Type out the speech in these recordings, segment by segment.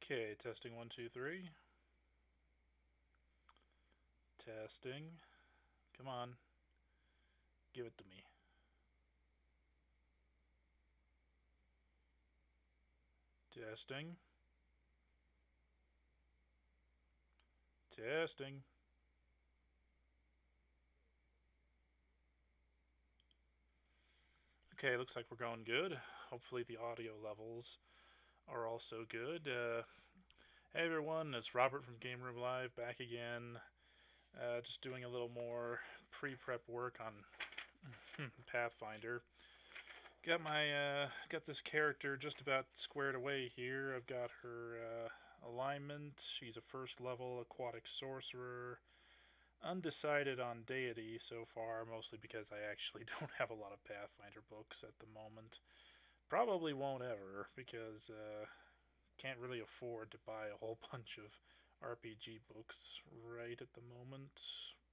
Okay, testing 1, 2, 3. Testing. Come on. Give it to me. Testing. Testing. Okay, looks like we're going good. Hopefully the audio levels are also good. Hey everyone, it's Robert from Game Room Live back again. Just doing a little more pre-prep work on Pathfinder. Got this character just about squared away here. I've got her alignment. She's a first level aquatic sorcerer. Undecided on deity so far, mostly because I actually don't have a lot of Pathfinder books at the moment. Probably won't ever, because can't really afford to buy a whole bunch of RPG books right at the moment,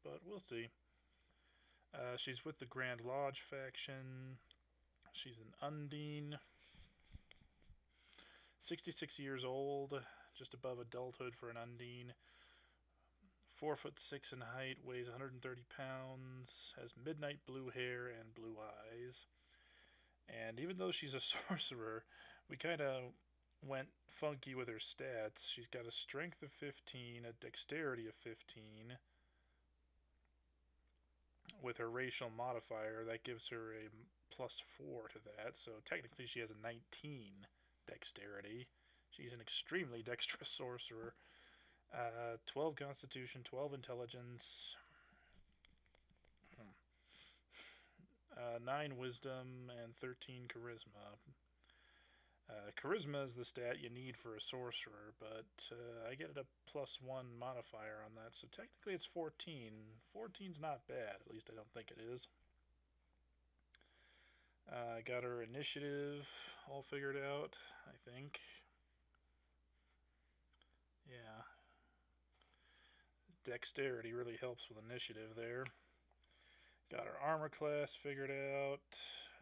but we'll see. She's with the Grand Lodge faction. She's an Undine. 66 years old, just above adulthood for an Undine. 4'6" in height, weighs 130 pounds, has midnight blue hair and blue eyes. And even though she's a sorcerer, we kind of went funky with her stats. She's got a strength of 15, a dexterity of 15. With her racial modifier, that gives her a +4 to that. So technically, she has a 19 dexterity. She's an extremely dexterous sorcerer. 12 Constitution, 12 Intelligence, 9 Wisdom, and 13 Charisma. Charisma is the stat you need for a sorcerer, but I get a +1 modifier on that, so technically it's 14. 14's not bad, at least I don't think it is. Got her initiative all figured out, I think. Yeah. Dexterity really helps with initiative there. Got our armor class figured out.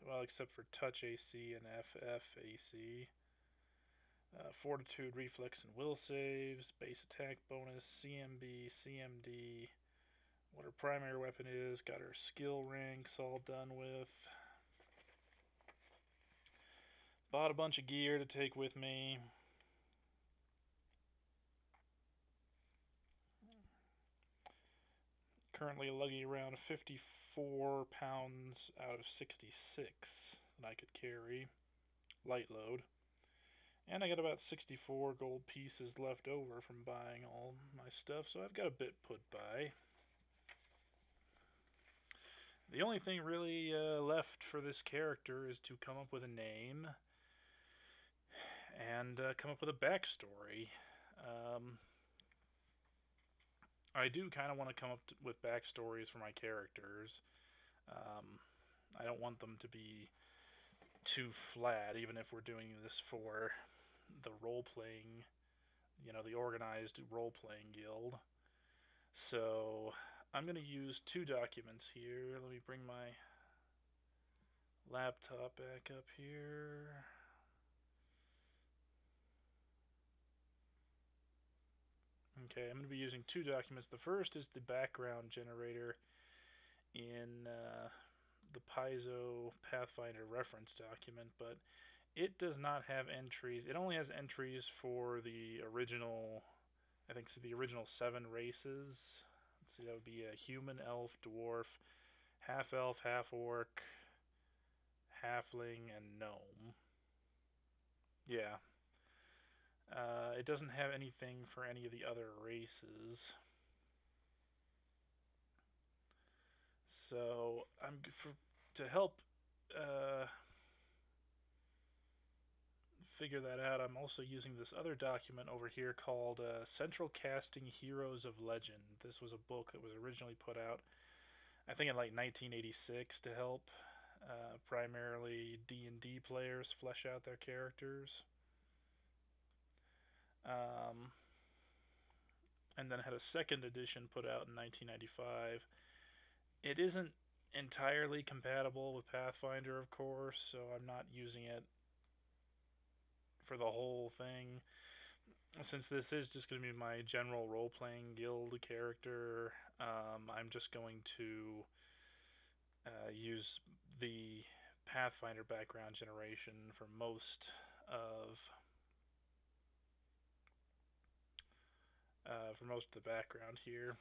Well, except for touch AC and FF AC. Fortitude, reflex, and will saves. Base attack bonus, CMB, CMD. What her primary weapon is. Got her skill ranks all done with. Bought a bunch of gear to take with me. Currently lugging around 54 pounds out of 66 that I could carry. Light load. And I got about 64 gold pieces left over from buying all my stuff, so I've got a bit put by. The only thing really left for this character is to come up with a name and come up with a backstory. I do kind of want to come up with backstories for my characters. I don't want them to be too flat, even if we're doing this for the role playing, the organized role playing guild. So I'm going to use 2 documents here. Let me bring my laptop back up here. Okay, I'm going to be using 2 documents. The first is the background generator in the Paizo Pathfinder reference document, but it does not have entries. It only has entries for the original, I think it's the original 7 races. Let's see, that would be a human, elf, dwarf, half-elf, half-orc, halfling, and gnome. Yeah. It doesn't have anything for any of the other races. So to help figure that out, I'm also using this other document over here called Central Casting Heroes of Legend. This was a book that was originally put out, I think, in like 1986 to help primarily D&D players flesh out their characters. And then had a second edition put out in 1995. It isn't entirely compatible with Pathfinder, of course, so I'm not using it for the whole thing. since this is just going to be my general role playing guild character, I'm just going to use the Pathfinder background generation for most of the background here.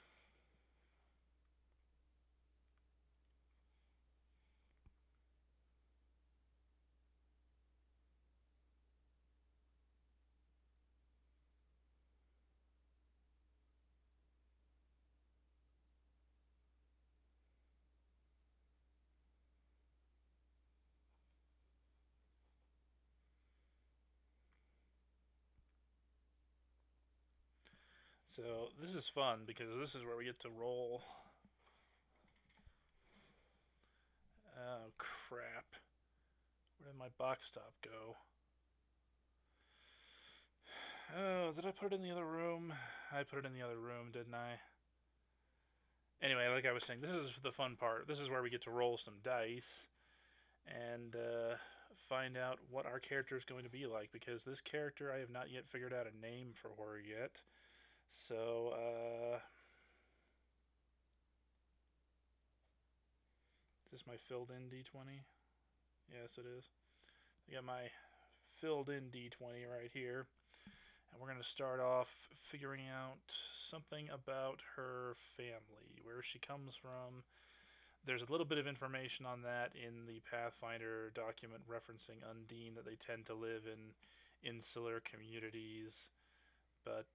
So this is fun because this is where we get to roll. Oh crap! Where did my box top go? Oh, did I put it in the other room? I put it in the other room, didn't I? Anyway, like I was saying, this is the fun part. This is where we get to roll some dice and find out what our character is going to be like. Because this character, I have not yet figured out a name for her yet. So, is this my filled in d20? Yes, it is. I got my filled in d20 right here. And we're going to start off figuring out something about her family, where she comes from. There's a little bit of information on that in the Pathfinder document referencing Undine, that they tend to live in insular communities. But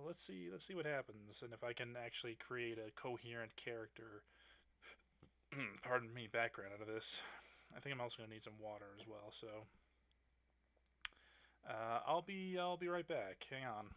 let's see what happens, and if I can actually create a coherent character, pardon me, background out of this. I think I'm also gonna need some water as well. So I'll be right back. Hang on.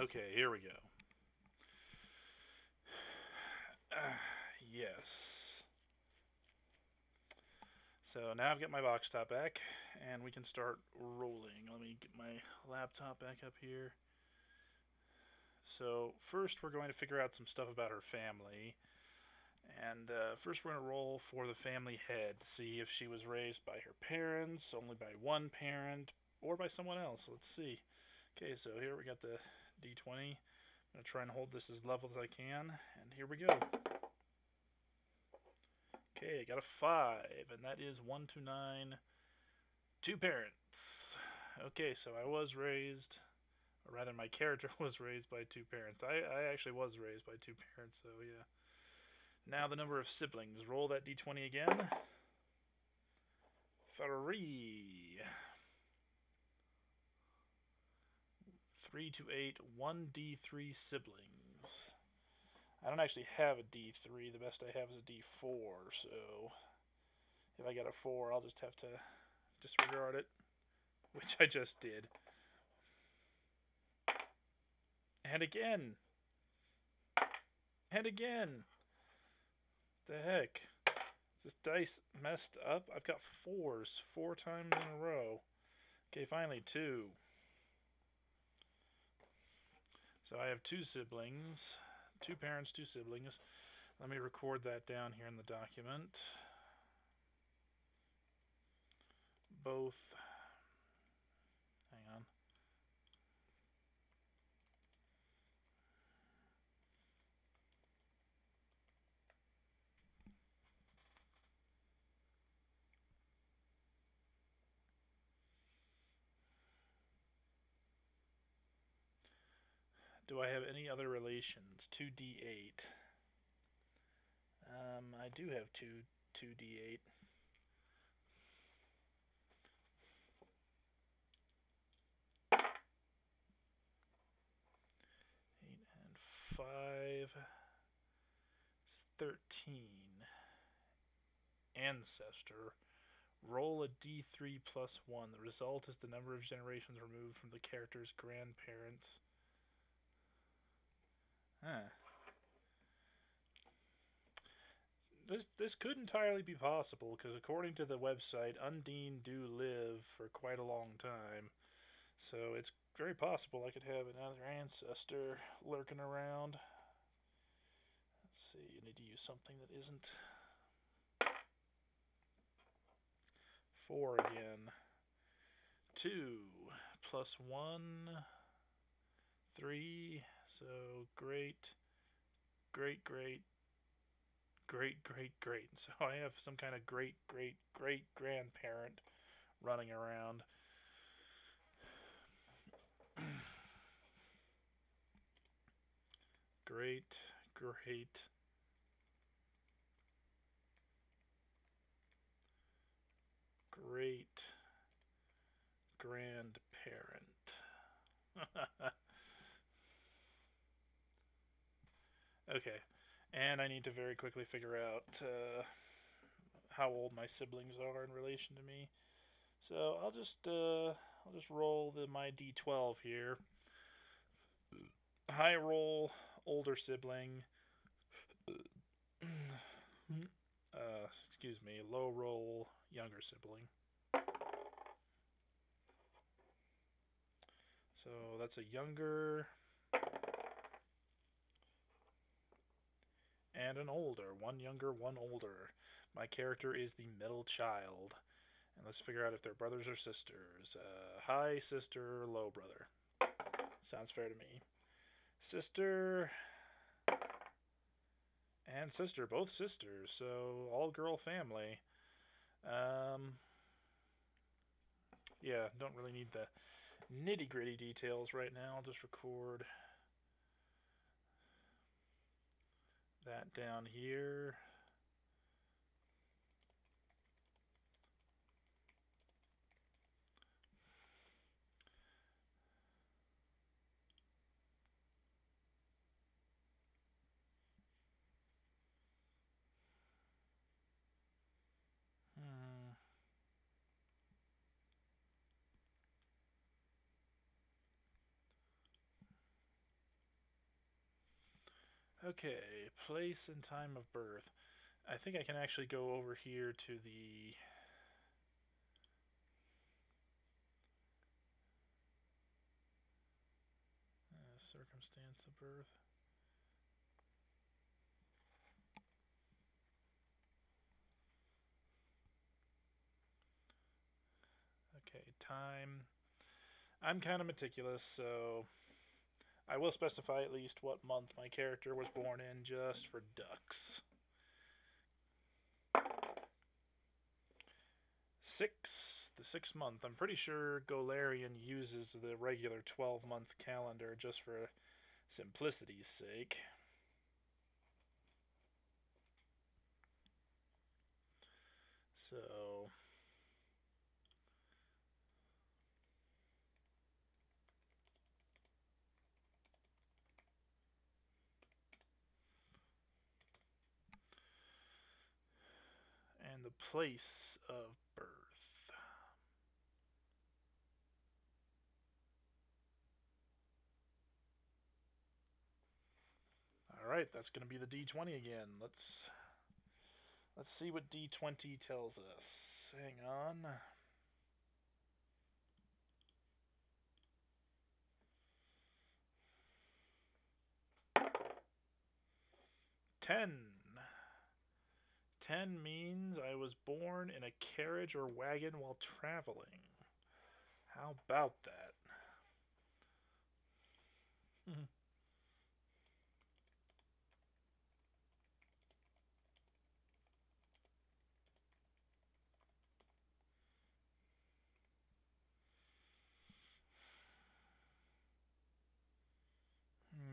Okay, here we go. Yes. So now I've got my box top back, and we can start rolling. Let me get my laptop back up here. So first we're going to figure out some stuff about her family. And first we're going to roll for the family head to see if she was raised by her parents, only by one parent, or by someone else. Let's see. Okay, so here we got the D20. I'm going to try and hold this as level as I can. And here we go. Okay, I got a 5, and that is 1 to 9, 2 parents. Okay, so I was raised, or rather my character was raised by 2 parents. I actually was raised by 2 parents, so yeah. Now the number of siblings. Roll that d20 again. 3. 3 to 8, 1d3 siblings. I don't actually have a d3. The best I have is a d4, so if I get a 4, I'll just have to disregard it, which I just did. And again. And again. The heck? Is this dice messed up? I've got 4s 4 times in a row. Okay, finally 2. So I have 2 siblings. 2 parents, 2 siblings. Let me record that down here in the document. Both. Hang on. Do I have any other relations? 2d8. I do have 2d8. 8 and 5. 13. Ancestor. Roll a d3 plus 1. The result is the number of generations removed from the character's grandparents. Huh. This could entirely be possible, because according to the website, Undine do live for quite a long time. So it's very possible I could have another ancestor lurking around. Let's see, you need to use something that isn't 4 again. 2 plus 1, 3. So great, great, great, great, great, great. So I have some kind of great, great, great grandparent running around. Great, great, great grandparent. Okay, and I need to very quickly figure out how old my siblings are in relation to me. So I'll just roll my d12 here. High roll, older sibling. Excuse me, low roll, younger sibling. So that's a younger and an older. One younger, one older. My character is the middle child. And let's figure out if they're brothers or sisters. High sister, low brother. Sounds fair to me. Sister and sister, both sisters, so all girl family. Yeah, don't really need the nitty gritty details right now. I'll just record that down here. Okay, place and time of birth. I think I can actually go over here to the circumstance of birth. Okay, time. I'm kind of meticulous, so I will specify at least what month my character was born in just for ducks. 6. The 6th month. I'm pretty sure Golarion uses the regular 12-month calendar just for simplicity's sake. So and the place of birth. All right, that's going to be the D20 again. Let's see what D20 tells us. Hang on. Ten. 10 means I was born in a carriage or wagon while traveling. How about that?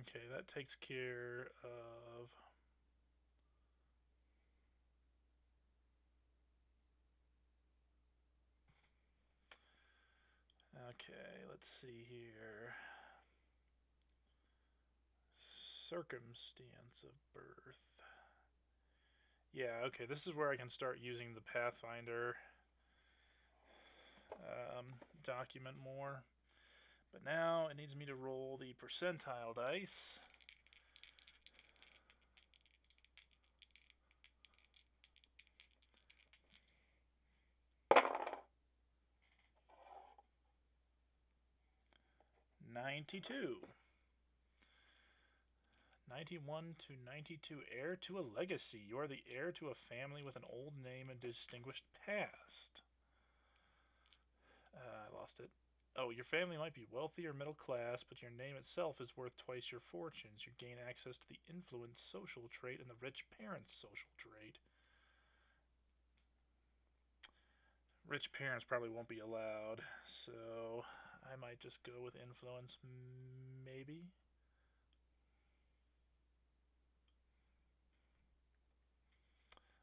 Okay, that takes care of. Okay, let's see here. Circumstance of birth. Yeah, okay, this is where I can start using the Pathfinder document more. But now it needs me to roll the percentile dice. $92. 91 to 92, heir to a legacy. You are the heir to a family with an old name and distinguished past. I lost it. Oh, your family might be wealthy or middle class, but your name itself is worth twice your fortunes. You gain access to the influence social trait and the rich parents social trait. Rich parents probably won't be allowed, so I might just go with influence, maybe.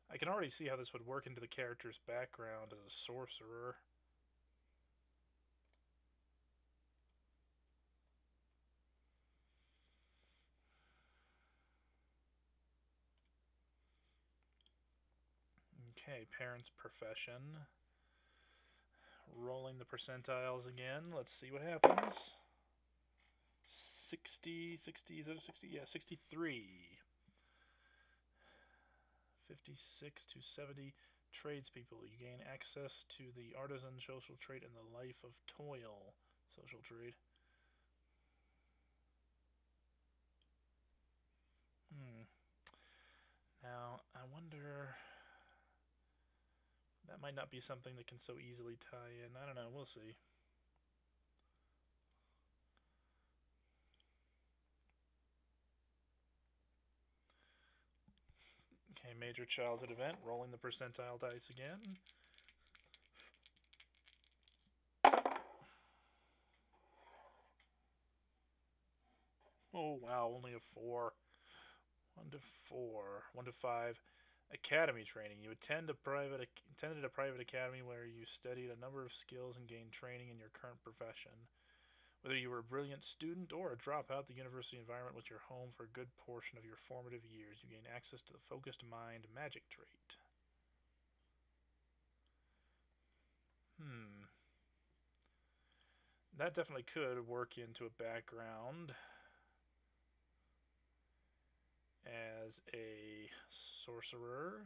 I can already see how this would work into the character's background as a sorcerer. Okay, parents' profession. Rolling the percentiles again. Let's see what happens. 60, is it 60? Yeah, 63. 56 to 70 tradespeople. You gain access to the artisan social trait and the life of toil social trait. Now, I wonder. That might not be something that can so easily tie in. I don't know. We'll see. Okay, major childhood event. Rolling the percentile dice again. Oh, wow, only a 4. 1 to 4. 1 to 5. Academy training. You attended a private academy where you studied a number of skills and gained training in your current profession. Whether you were a brilliant student or a dropout, the university environment was your home for a good portion of your formative years. You gain access to the focused mind magic trait. That definitely could work into a background. as a sorcerer.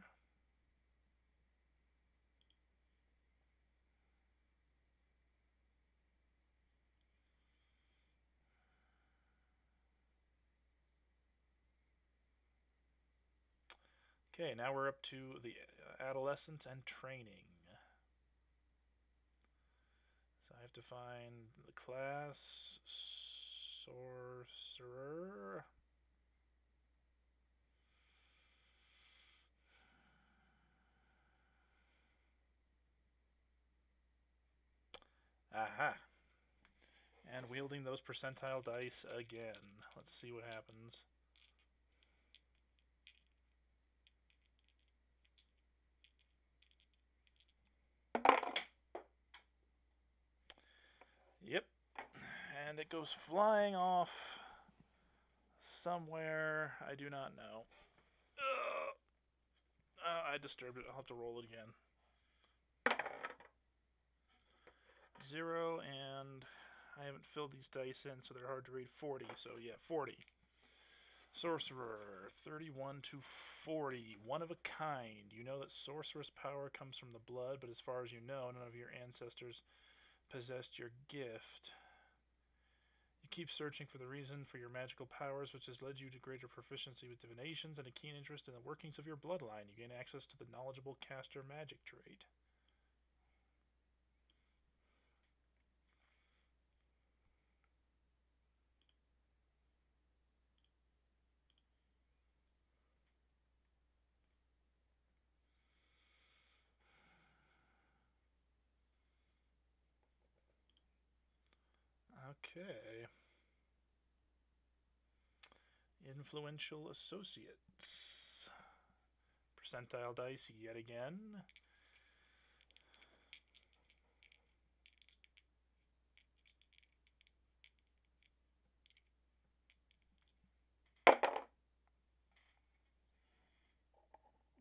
Okay, now we're up to the adolescence and training. So I have to find the class sorcerer. Aha. And wielding those percentile dice again. Let's see what happens. Yep. And it goes flying off somewhere. I do not know. I disturbed it. I'll have to roll it again. 0, and I haven't filled these dice in, so they're hard to read. 40, so yeah, 40. Sorcerer, 31 to 40. One of a kind. You know that sorcerer's power comes from the blood, but as far as you know, none of your ancestors possessed your gift. You keep searching for the reason for your magical powers, which has led you to greater proficiency with divinations and a keen interest in the workings of your bloodline. You gain access to the knowledgeable caster magic trait. Okay. Influential associates. Percentile dice yet again.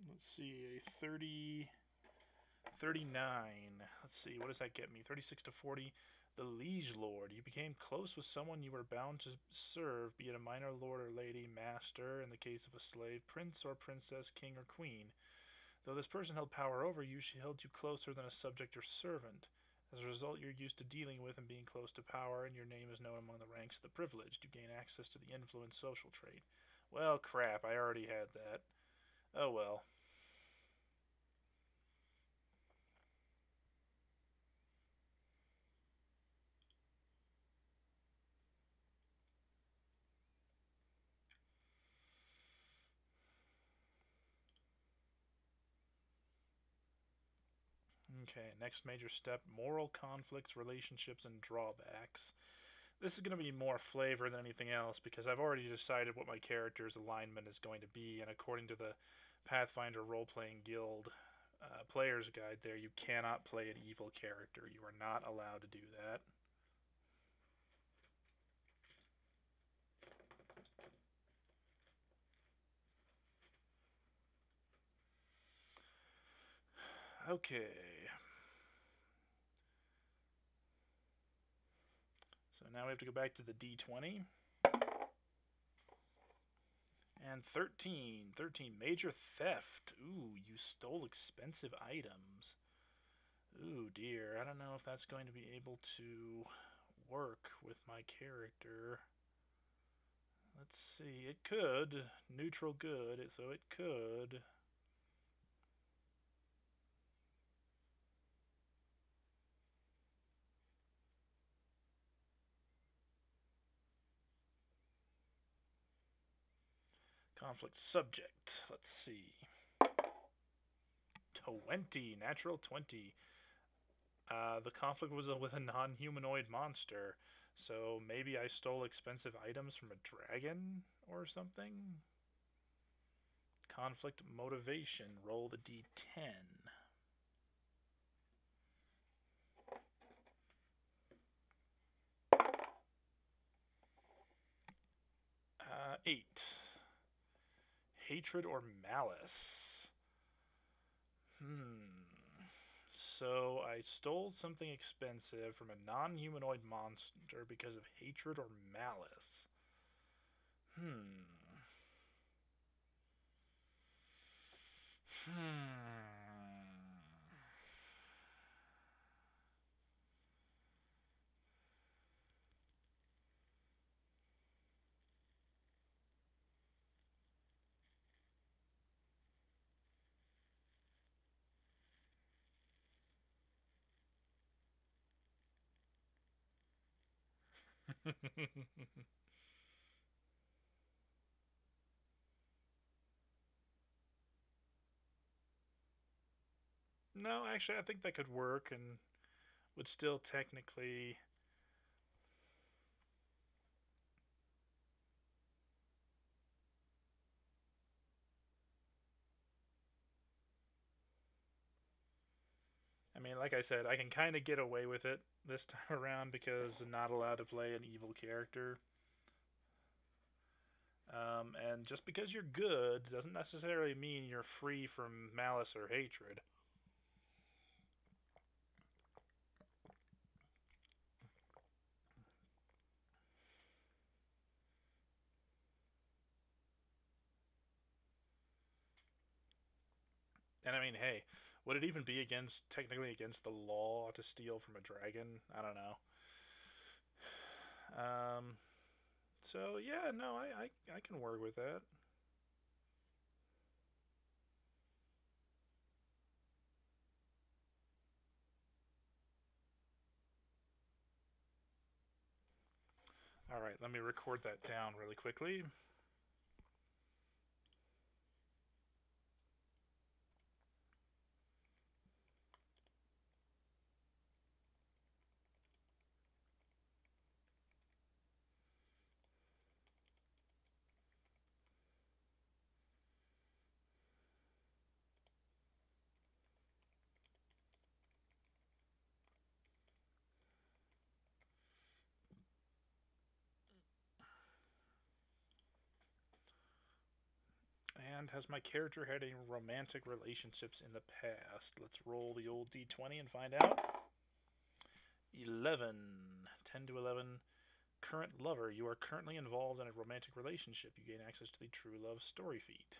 Let's see, a 30, 39. Let's see, what does that get me? 36 to 40. The Liege Lord. You became close with someone you were bound to serve, be it a minor lord or lady, master, in the case of a slave, prince or princess, king or queen. Though this person held power over you, she held you closer than a subject or servant. As a result, you're used to dealing with and being close to power, and your name is known among the ranks of the privileged. You gain access to the influence social trait. Well, crap, I already had that. Oh well. Okay, next major step, moral conflicts, relationships, and drawbacks. This is going to be more flavor than anything else because I've already decided what my character's alignment is going to be, and according to the Pathfinder Role-Playing Guild Player's Guide there, you cannot play an evil character. You are not allowed to do that. Okay. So now we have to go back to the D20. And 13. 13. Major theft. Ooh, you stole expensive items. Ooh, dear. I don't know if that's going to be able to work with my character. Let's see. It could. Neutral good, so it could. Conflict subject. Let's see. 20. Natural 20. The conflict was with a non-humanoid monster. So maybe I stole expensive items from a dragon or something? Conflict motivation. Roll the d10. 8. Hatred or malice. So I stole something expensive from a non-humanoid monster because of hatred or malice. No, actually, I think that could work and would still technically. I mean, like I said, I can kind of get away with it this time around because I'm not allowed to play an evil character. And just because you're good doesn't necessarily mean you're free from malice or hatred. And I mean, hey, would it even be against technically against the law to steal from a dragon? I don't know. Um, so yeah, no, I can work with that. All right, let me record that down really quickly. And has my character had any romantic relationships in the past? Let's roll the old d20 and find out. 11. 10 to 11. Current lover. You are currently involved in a romantic relationship. You gain access to the True Love story feed.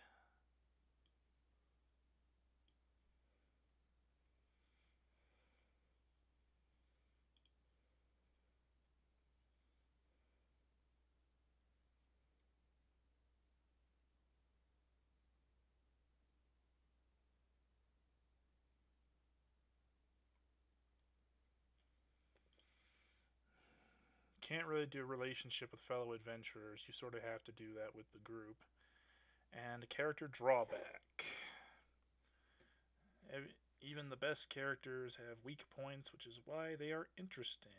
Can't really do a relationship with fellow adventurers. You sort of have to do that with the group. And a character drawback. Even the best characters have weak points, which is why they are interesting.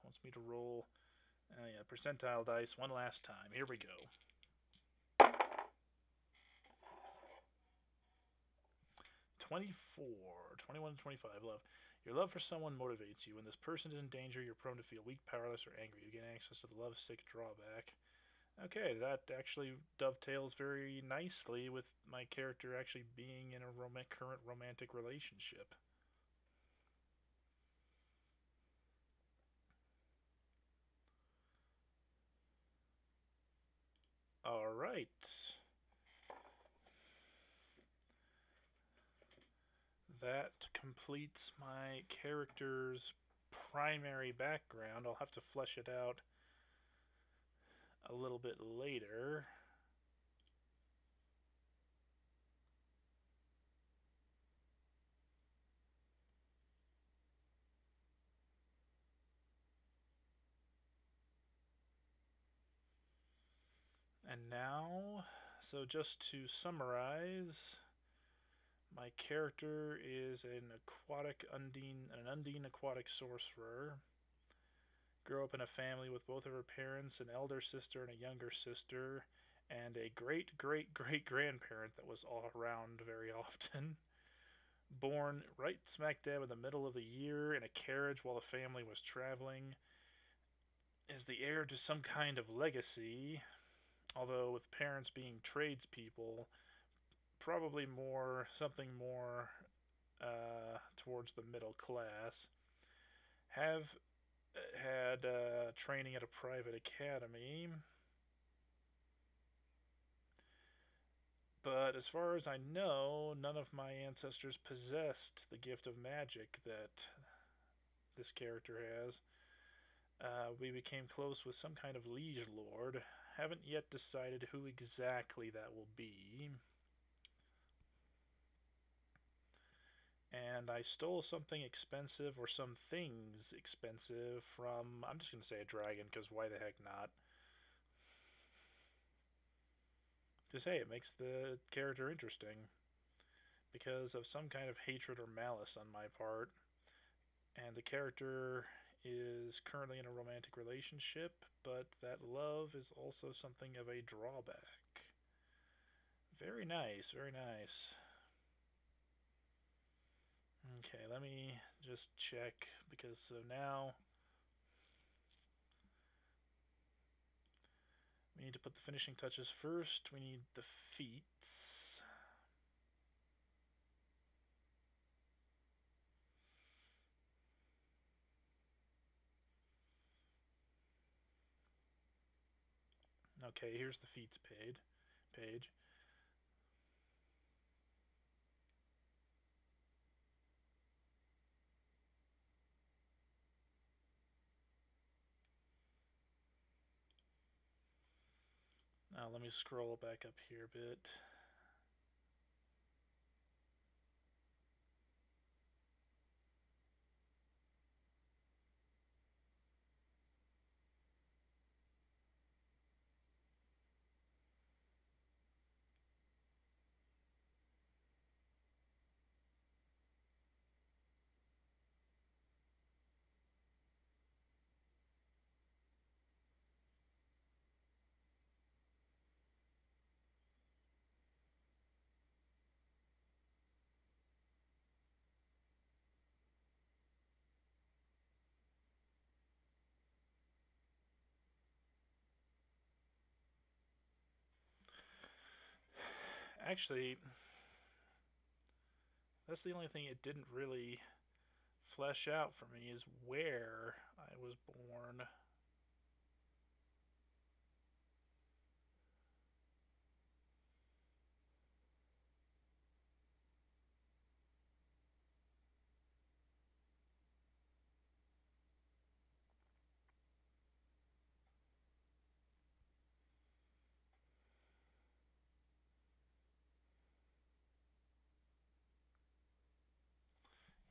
Wants me to roll yeah, percentile dice one last time. Here we go. 24, 21 to 25 love. Your love for someone motivates you. When this person is in danger, you're prone to feel weak, powerless, or angry. You gain access to the love sick drawback. Okay, that actually dovetails very nicely with my character actually being in a current romantic relationship. Alright. That completes my character's primary background. I'll have to flesh it out a little bit later. And now, so just to summarize, my character is an Undine aquatic sorcerer. Grew up in a family with both of her parents, an elder sister and a younger sister, and a great great great grandparent that was all around very often. Born right smack dab in the middle of the year in a carriage while the family was traveling, is the heir to some kind of legacy, although with parents being tradespeople, probably more towards the middle class. Have had training at a private academy, but But as far as I know, none of my ancestors possessed the gift of magic that this character has. We became close with some kind of liege lord. Haven't yet decided who exactly that will be. And I stole something expensive, or some things expensive, from, I'm just going to say a dragon, because why the heck not? Just hey, it makes the character interesting. Because of some kind of hatred or malice on my part. And the character is currently in a romantic relationship, but that love is also something of a drawback. Very nice, very nice. Okay, let me just check, because so now we need to put the finishing touches first. We need the feats. Okay, here's the feats page. Now let me scroll back up here a bit. Actually, that's the only thing it didn't really flesh out for me, is where I was born.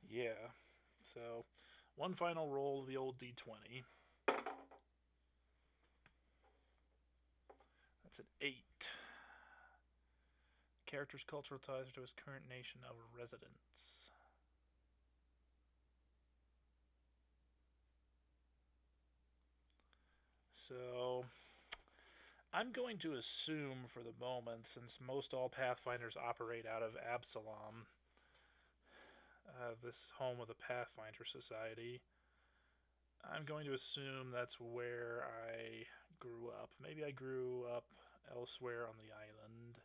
Yeah. So, one final roll of the old d20. That's an 8. Character's cultural ties to his current nation of residence. So, I'm going to assume for the moment, since most all Pathfinders operate out of Absalom, this home of the Pathfinder Society, I'm going to assume that's where I grew up. Maybe I grew up elsewhere on the island.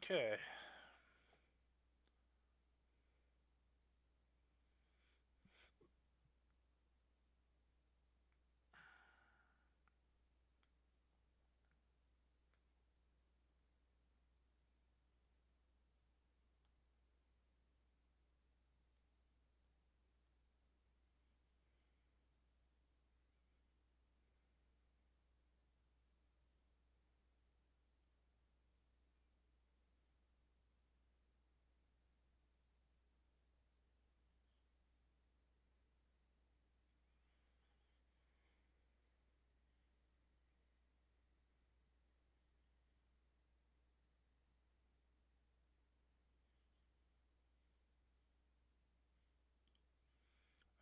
Okay.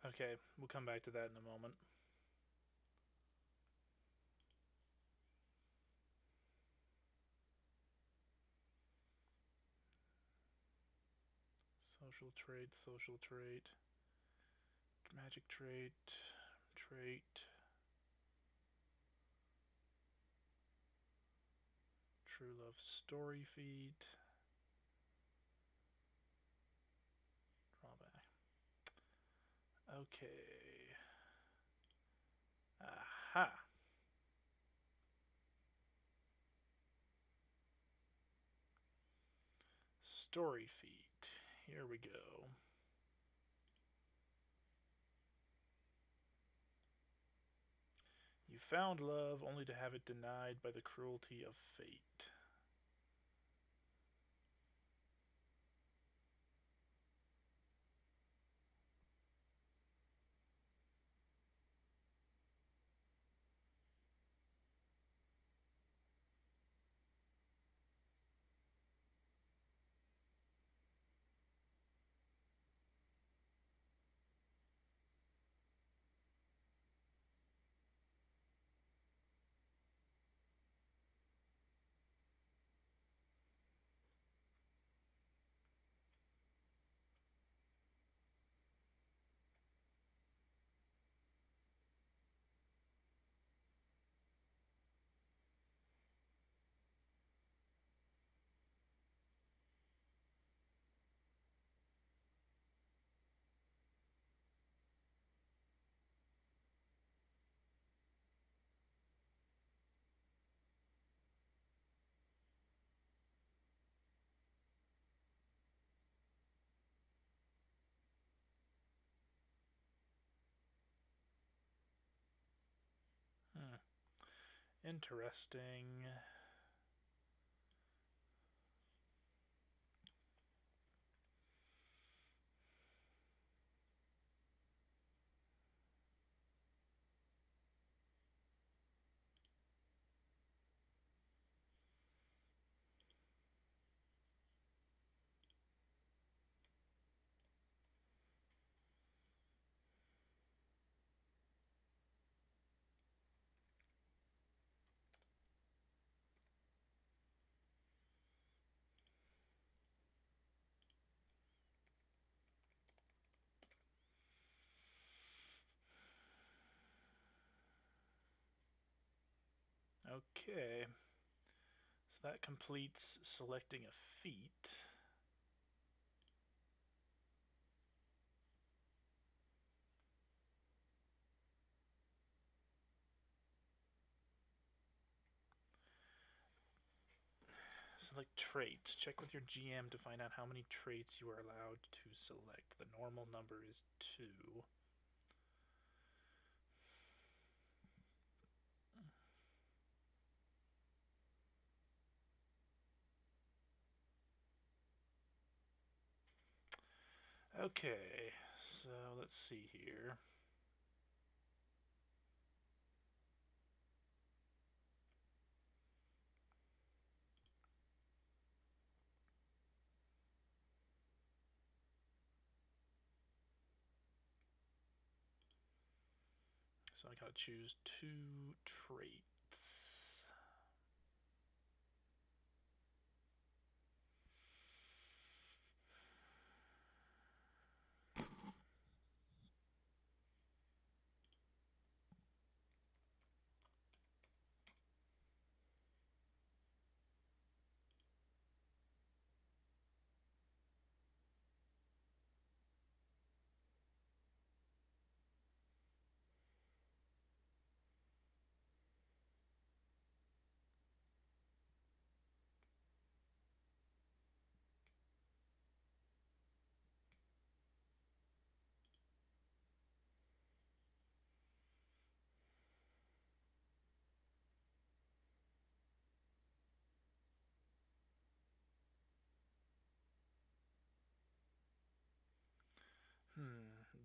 Okay, we'll come back to that in a moment. social trait, social trait, magic trait, trait, true love story feat, drawback. Okay. Aha! Story feat. Here we go. You found love only to have it denied by the cruelty of fate. Hmm. Interesting. Okay. So that completes selecting a feat. Select traits. Check with your GM to find out how many traits you are allowed to select. The normal number is 2. Okay, so let's see here. So I gotta choose 2 traits.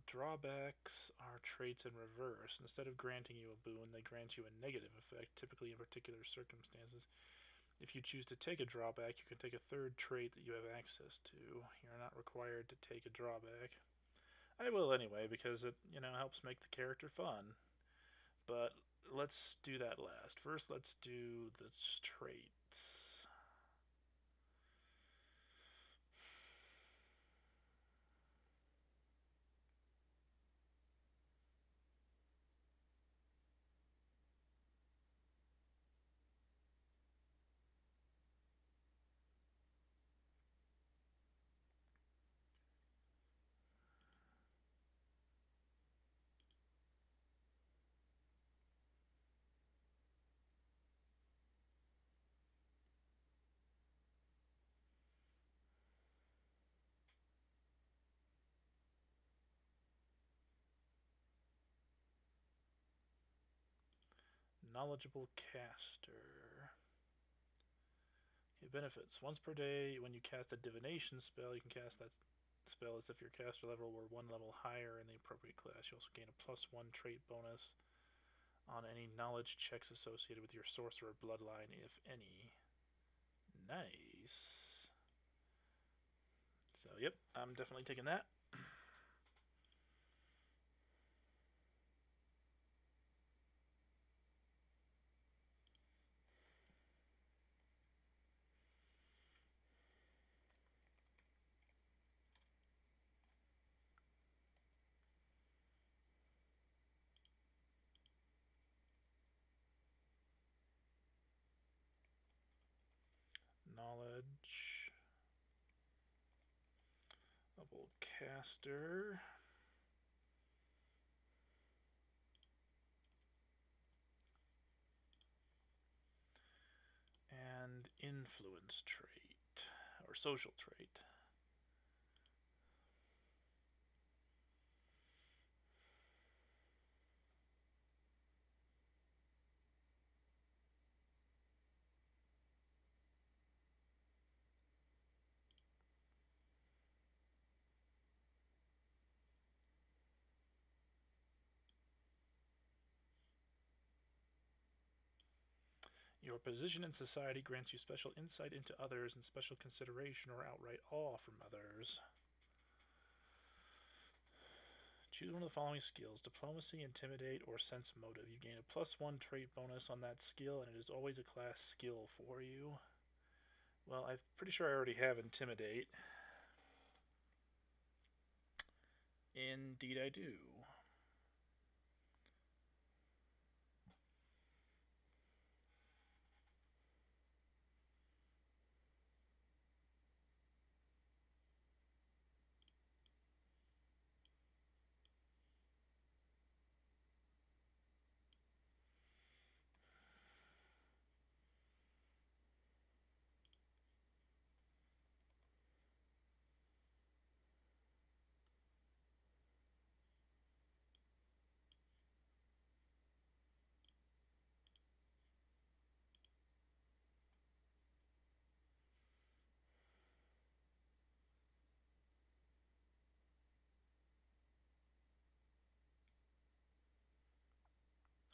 Drawbacks are traits in reverse. Instead of granting you a boon, they grant you a negative effect, typically in particular circumstances. If you choose to take a drawback, you can take a third trait that you have access to. You're not required to take a drawback. I will anyway, because it, helps make the character fun. But let's do that last. First, let's do the traits. Knowledgeable Caster. Okay, benefits. Once per day, when you cast a divination spell, you can cast that spell as if your caster level were one level higher in the appropriate class. You also gain a +1 trait bonus on any knowledge checks associated with your sorcerer bloodline, if any. Nice. So, yep, I'm definitely taking that. Knowledge. Level caster. And influence trait, or social trait. Your position in society grants you special insight into others and special consideration or outright awe from others. Choose one of the following skills: Diplomacy, Intimidate, or Sense Motive. You gain a +1 trait bonus on that skill, and it is always a class skill for you. Well, I'm pretty sure I already have Intimidate. Indeed I do.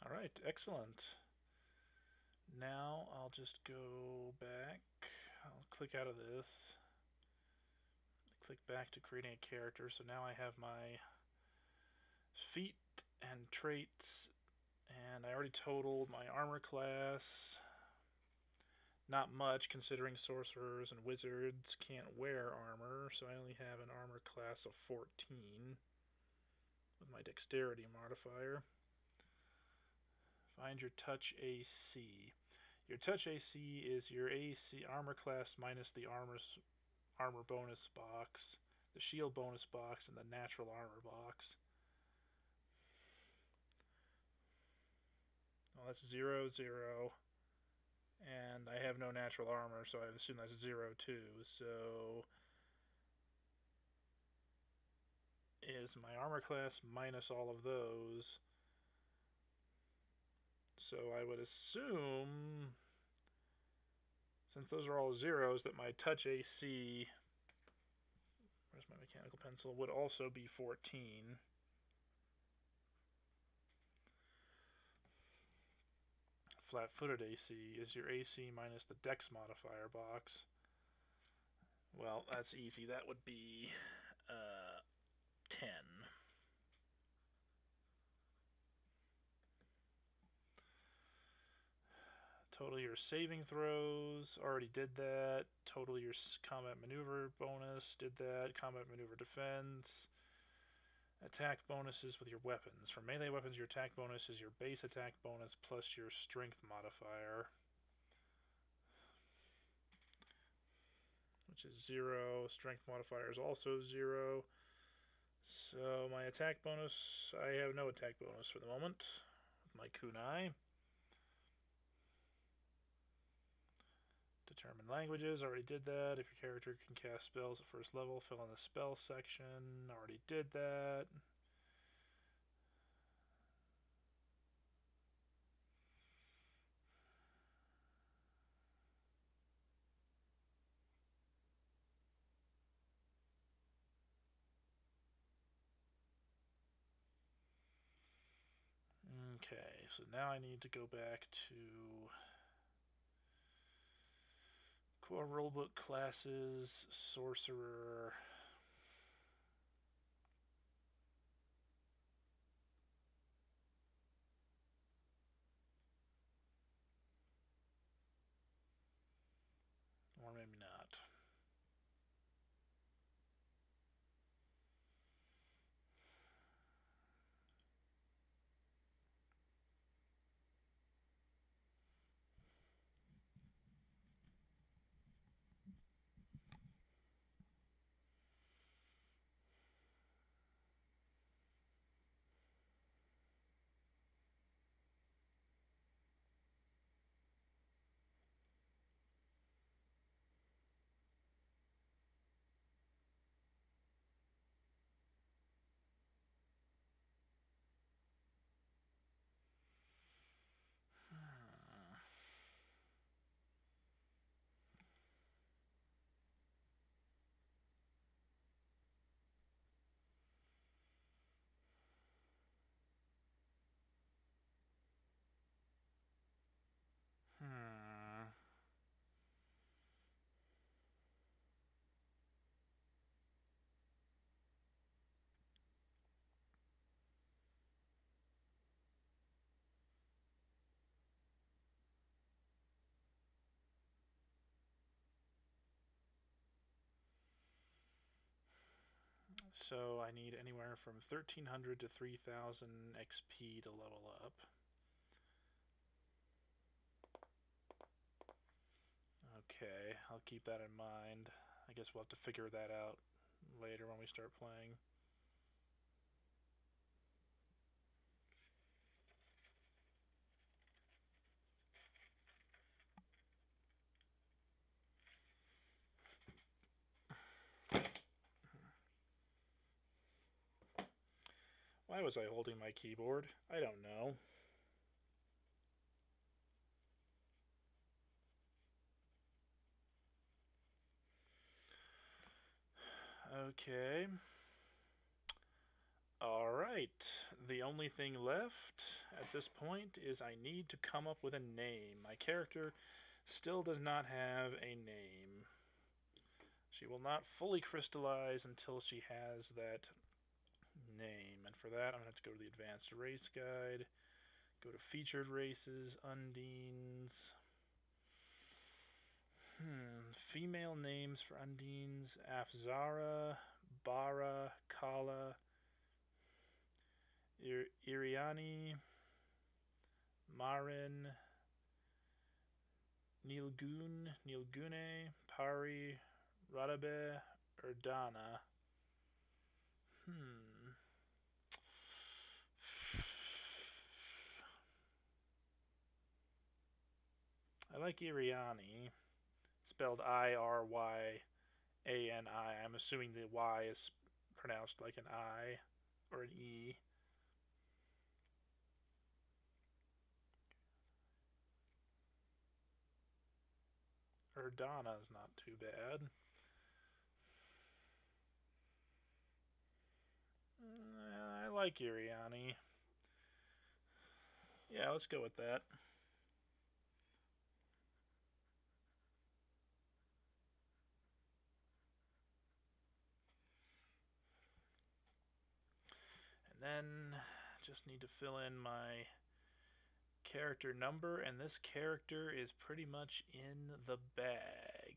Alright, excellent. Now I'll just go back. I'll click out of this. Click back to creating a character. So now I have my feat and traits, and I already totaled my armor class. Not much, considering sorcerers and wizards can't wear armor, so I only have an armor class of 14 with my dexterity modifier. Find your touch AC. Your touch AC is your AC armor class minus the armor bonus box, the shield bonus box, and the natural armor box. Well, that's 0, 0. And I have no natural armor, so I assume that's 0 too. So is my armor class minus all of those. So I would assume, since those are all zeros, that my touch AC, where's my mechanical pencil, would also be 14. Flat-footed AC is your AC minus the dex modifier box. Well, that's easy. That would be 10. Total your saving throws, already did that. Total your combat maneuver bonus, did that. Combat maneuver defense. Attack bonuses with your weapons. For melee weapons, your attack bonus is your base attack bonus plus your strength modifier, which is 0. Strength modifier is also 0. So my attack bonus, I have no attack bonus for the moment with my kunai. Determine languages, already did that. If your character can cast spells at first level, fill in the spell section, already did that. Okay, so now I need to go back to core rulebook classes, sorcerer. Or maybe not. Hmm. So I need anywhere from 1300 to 3000 XP to level up. Okay, I'll keep that in mind. I guess we'll have to figure that out later when we start playing. Why was I holding my keyboard? I don't know. Okay. Alright. The only thing left at this point is I need to come up with a name. My character still does not have a name. She will not fully crystallize until she has that name. And for that, I'm going to have to go to the Advanced Race Guide, go to Featured Races, Undines. Female names for Undines: Afzara, Bara, Kala, Iriani, Marin, Nilgune, Pari, Radabe, Erdana. I like Iriani, spelled Iryani. I'm assuming the Y is pronounced like an I or an E. Erdana is not too bad. I like Iriani. Yeah, let's go with that. And then just need to fill in my character number, and this character is pretty much in the bag.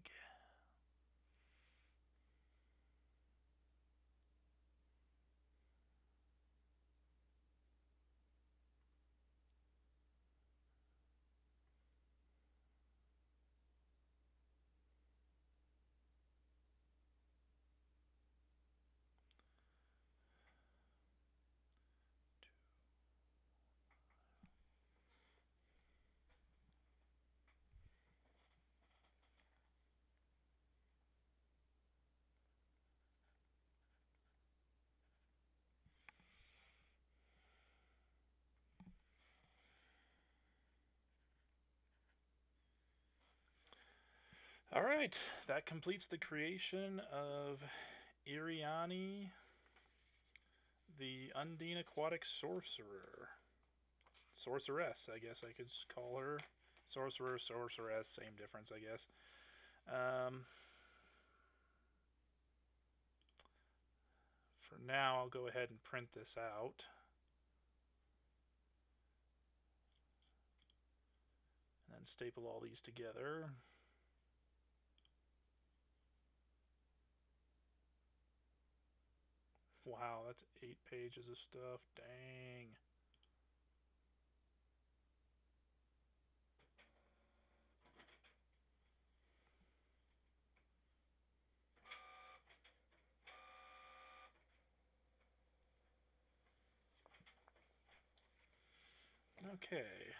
Alright, that completes the creation of Iriani, the Undine Aquatic Sorcerer. sorceress, I guess I could call her. Sorcerer, sorceress, same difference, I guess. For now, I'll go ahead and print this out. And then staple all these together. Wow, that's 8 pages of stuff. Dang. Okay.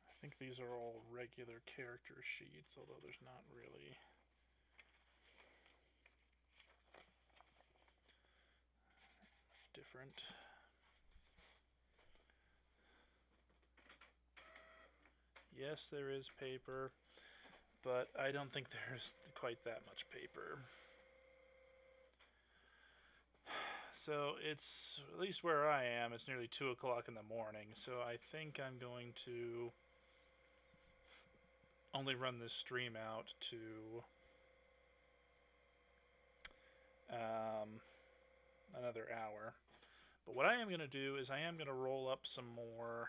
I think these are all regular character sheets, although there's not really. Different. Yes, there is paper, but I don't think there's quite that much paper. So it's, at least where I am, it's nearly 2 o'clock in the morning, so I think I'm going to only run this stream out to another hour. But what I am going to do is I am going to roll up some more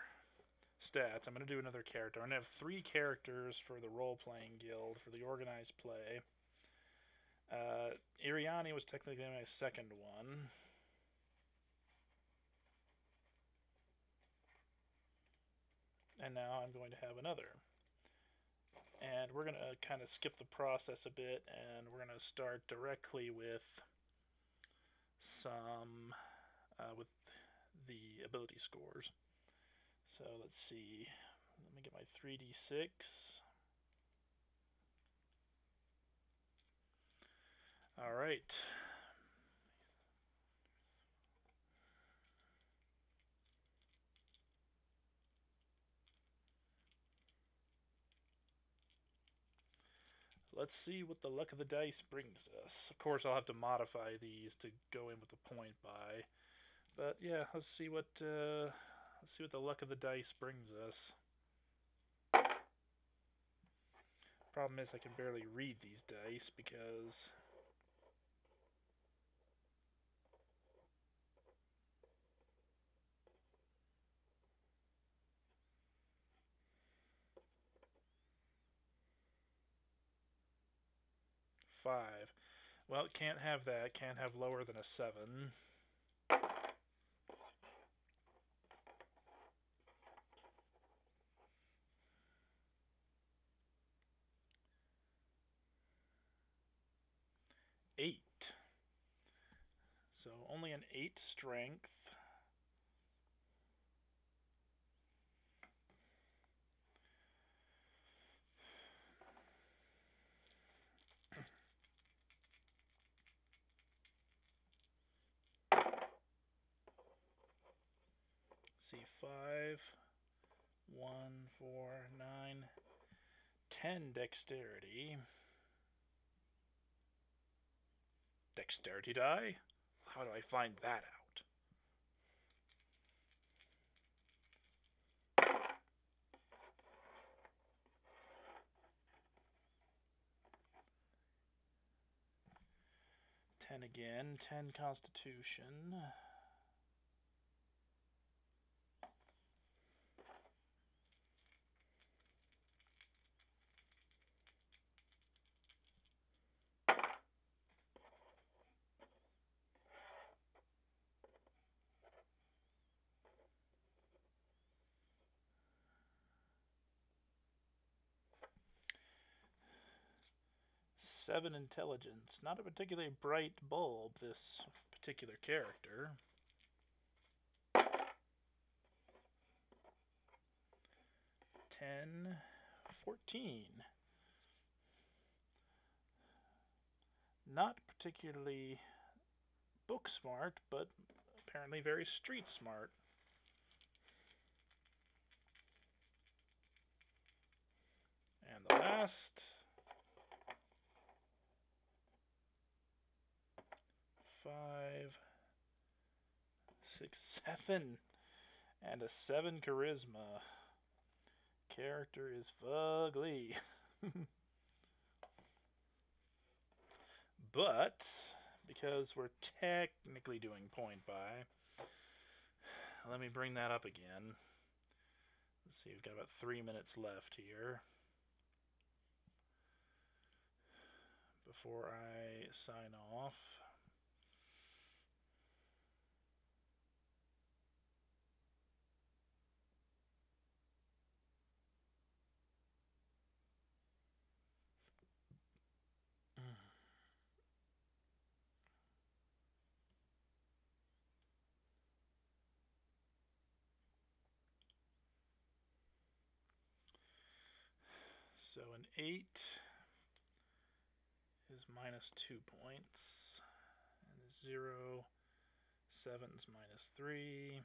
stats. I'm going to do another character. I'm going to have 3 characters for the role-playing guild, for the organized play. Iriani was technically my second one. And now I'm going to have another. And we're going to kind of skip the process a bit, and we're going to start directly with some, with the ability scores. So let's see, let me get my 3d6. Alright. Let's see what the luck of the dice brings us. Of course, I'll have to modify these to go in with the point buy. But yeah, let's see what the luck of the dice brings us. Problem is I can barely read these dice because five. Well, it can't have that. Can't have lower than a 7. Eight. So only an 8 strength. See, 5, 1, 4, 9, 10 dexterity. Dexterity die? How do I find that out? Ten again. 10 Constitution. 7 intelligence. Not a particularly bright bulb, this particular character. 10, 14. Not particularly book smart, but apparently very street smart. And the last, 5, 6, 7, and a 7 charisma. Character is fugly. But, because we're technically doing point buy, let me bring that up again. Let's see, we've got about 3 minutes left here before I sign off. So an 8 is minus 2 points, and 0, 7 is minus 3,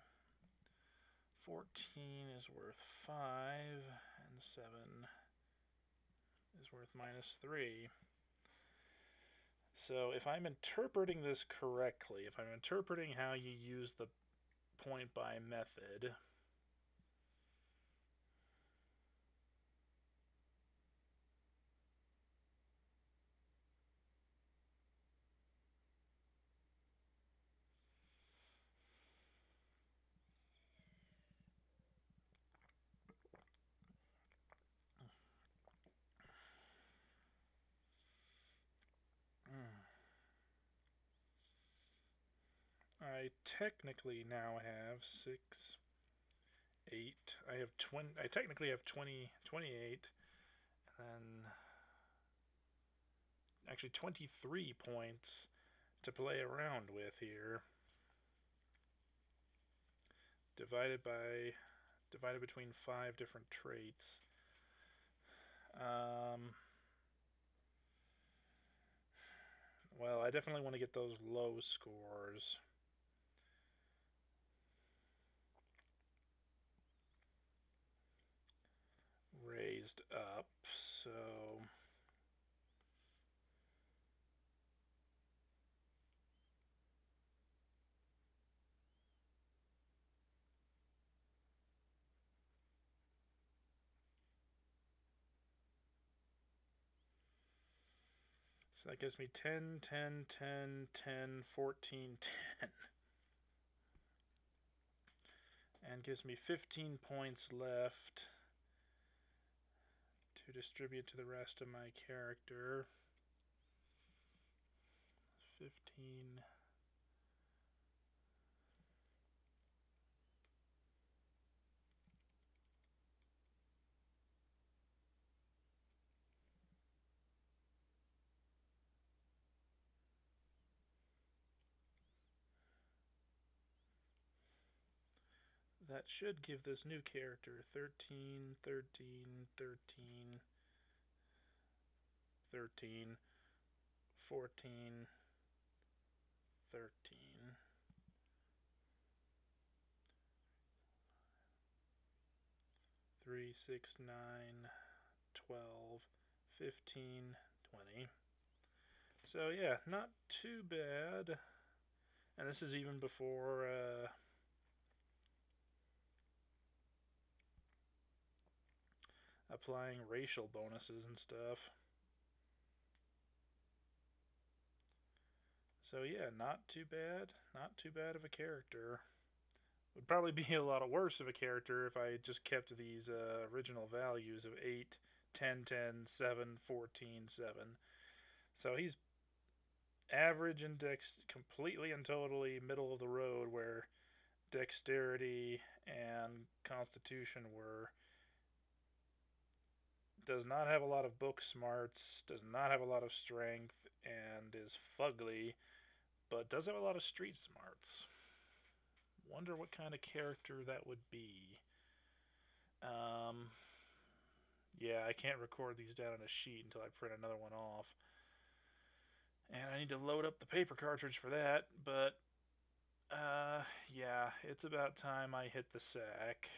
14 is worth 5, and 7 is worth minus 3. So if I'm interpreting this correctly, if I'm interpreting how you use the point buy method, I technically now have 6, 8. I have 20. I technically have 20, 28, and then actually 23 points to play around with here. Divided between 5 different traits. Well, I definitely want to get those low scores. Raised up, so that gives me 10, 10, 10, 10, 14, 10. And gives me 15 points left to distribute to the rest of my character. 15. That should give this new character 13, 13, 13, 13, 14, 13. 3, 6, 9, 12, 15, 20. So yeah, not too bad. And this is even before applying racial bonuses and stuff. So yeah, not too bad. Not too bad of a character. Would probably be a lot worse of a character if I just kept these original values of 8, 10, 10, 7, 14, 7. So he's average and completely and totally middle of the road, where dexterity and constitution were does not have a lot of book smarts, does not have a lot of strength, and is fugly, but does have a lot of street smarts. Wonder what kind of character that would be. Um, yeah, I can't record these down on a sheet until I print another one off. And I need to load up the paper cartridge for that, but yeah, it's about time I hit the sack.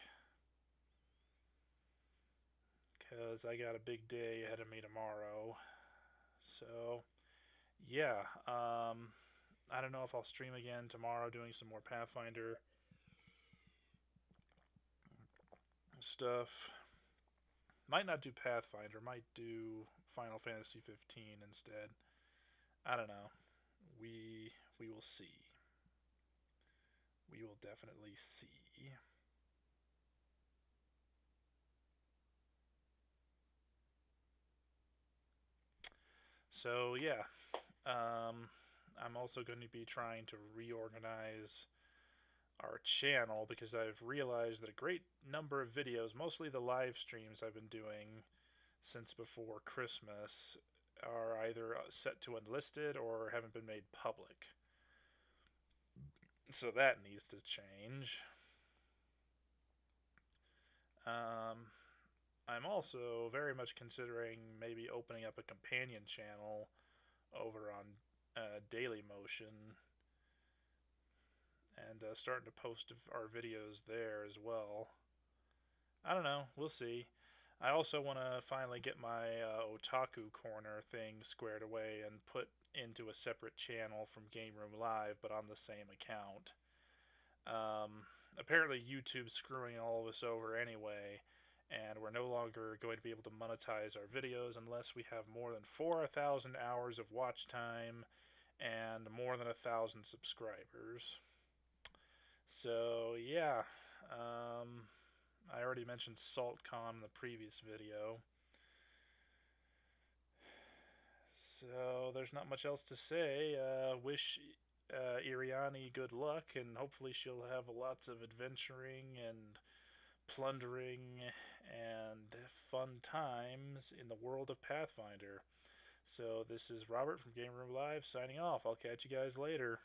Because I got a big day ahead of me tomorrow. So, yeah, I don't know if I'll stream again tomorrow doing some more Pathfinder stuff. Might not do Pathfinder, might do Final Fantasy 15 instead. I don't know. We will see. We will definitely see. So yeah, I'm also going to be trying to reorganize our channel because I've realized that a great number of videos, mostly the live streams I've been doing since before Christmas, are either set to unlisted or haven't been made public. So that needs to change. Um, I'm also very much considering maybe opening up a companion channel over on Daily Motion and starting to post our videos there as well. I don't know. We'll see. I also want to finally get my otaku corner thing squared away and put into a separate channel from Game Room Live, but on the same account. Apparently, YouTube's screwing all of us over anyway, and we're no longer going to be able to monetize our videos unless we have more than 4,000 hours of watch time and more than 1,000 subscribers. So, yeah. I already mentioned SaltCon in the previous video. So, there's not much else to say. Wish Iriani good luck, and hopefully she'll have lots of adventuring and plundering and fun times in the world of Pathfinder. So, this is Robert from Game Room Live signing off. I'll catch you guys later.